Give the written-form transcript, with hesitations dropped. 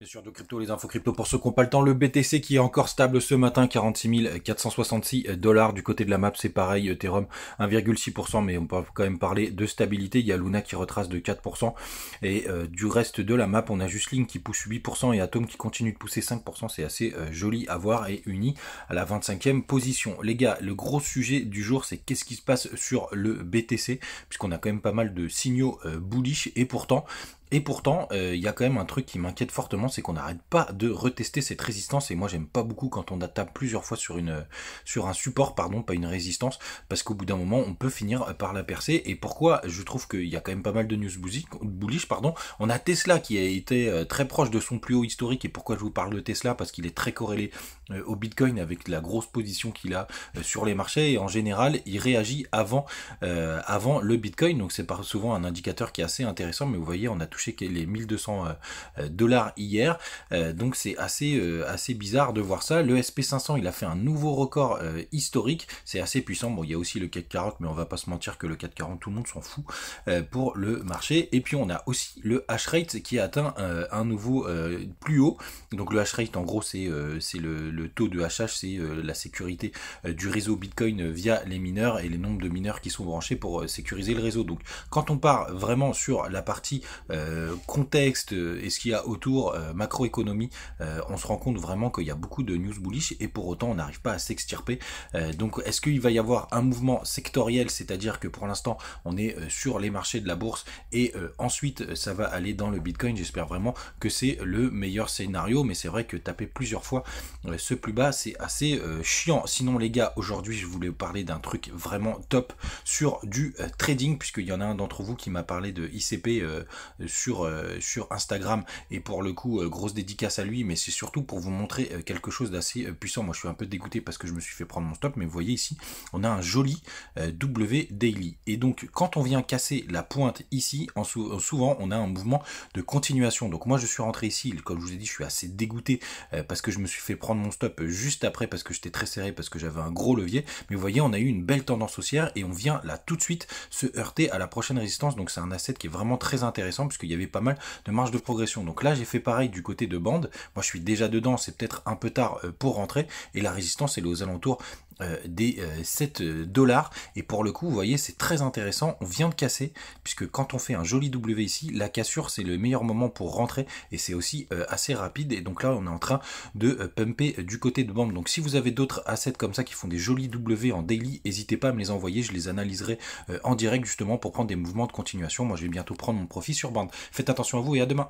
Bien sûr, de crypto, les infos crypto pour ceux qui n'ont pas le temps. Le BTC qui est encore stable ce matin, 46 466 dollars. Du côté de la map, c'est pareil. Ethereum 1,6%, mais on peut quand même parler de stabilité. Il y a Luna qui retrace de 4%. Et du reste de la map, on a juste Link qui pousse 8% et Atom qui continue de pousser 5%. C'est assez joli à voir et uni à la 25e position. Les gars, le gros sujet du jour, c'est qu'est-ce qui se passe sur le BTC, puisqu'on a quand même pas mal de signaux bullish et pourtant, il y a quand même un truc qui m'inquiète fortement, c'est qu'on n'arrête pas de retester cette résistance. Et moi, j'aime pas beaucoup quand on tape plusieurs fois sur un support, pardon, pas une résistance, parce qu'au bout d'un moment, on peut finir par la percer. Et pourquoi je trouve qu'il y a quand même pas mal de news bullish, pardon. On a Tesla qui a été très proche de son plus haut historique. Et pourquoi je vous parle de Tesla? Parce qu'il est très corrélé au Bitcoin avec la grosse position qu'il a sur les marchés. Et en général, il réagit avant le Bitcoin. Donc c'est souvent un indicateur qui est assez intéressant. Mais vous voyez, on a touché les 1200 dollars hier, donc c'est assez bizarre de voir ça. Le SP500 il a fait un nouveau record historique, c'est assez puissant. Bon, il y a aussi le CAC 40, mais on va pas se mentir que le CAC 40 tout le monde s'en fout pour le marché. Et puis on a aussi le hash rate qui a atteint un nouveau plus haut. Donc le hash rate en gros c'est le taux de hachage, c'est la sécurité du réseau Bitcoin via les mineurs et les nombres de mineurs qui sont branchés pour sécuriser le réseau. Donc quand on part vraiment sur la partie contexte et ce qu'il y a autour, macroéconomie, on se rend compte vraiment qu'il y a beaucoup de news bullish et pour autant on n'arrive pas à s'extirper. Donc est-ce qu'il va y avoir un mouvement sectoriel, c'est-à-dire que pour l'instant on est sur les marchés de la bourse et ensuite ça va aller dans le Bitcoin? J'espère vraiment que c'est le meilleur scénario, mais c'est vrai que taper plusieurs fois ce plus bas c'est assez chiant. Sinon les gars, aujourd'hui je voulais vous parler d'un truc vraiment top sur du trading, puisqu'il y en a un d'entre vous qui m'a parlé de ICP sur Instagram, et pour le coup grosse dédicace à lui, mais c'est surtout pour vous montrer quelque chose d'assez puissant. Moi je suis un peu dégoûté parce que je me suis fait prendre mon stop, mais vous voyez ici on a un joli W daily, et donc quand on vient casser la pointe ici, souvent on a un mouvement de continuation. Donc moi je suis rentré ici, comme je vous ai dit je suis assez dégoûté parce que je me suis fait prendre mon stop juste après, parce que j'étais très serré, parce que j'avais un gros levier, mais vous voyez on a eu une belle tendance haussière et on vient là tout de suite se heurter à la prochaine résistance. Donc c'est un asset qui est vraiment très intéressant puisqu'il y avait pas mal de marge de progression. Donc là j'ai fait pareil du côté de bande, moi je suis déjà dedans, c'est peut-être un peu tard pour rentrer, et la résistance elle est aux alentours des 7 dollars, et pour le coup vous voyez c'est très intéressant, on vient de casser, puisque quand on fait un joli W ici, la cassure c'est le meilleur moment pour rentrer, et c'est aussi assez rapide, et donc là on est en train de pumper du côté de bande. Donc si vous avez d'autres assets comme ça qui font des jolis W en daily, n'hésitez pas à me les envoyer, je les analyserai en direct justement pour prendre des mouvements de continuation. Moi je vais bientôt prendre mon profit sur bande. Faites attention à vous et à demain.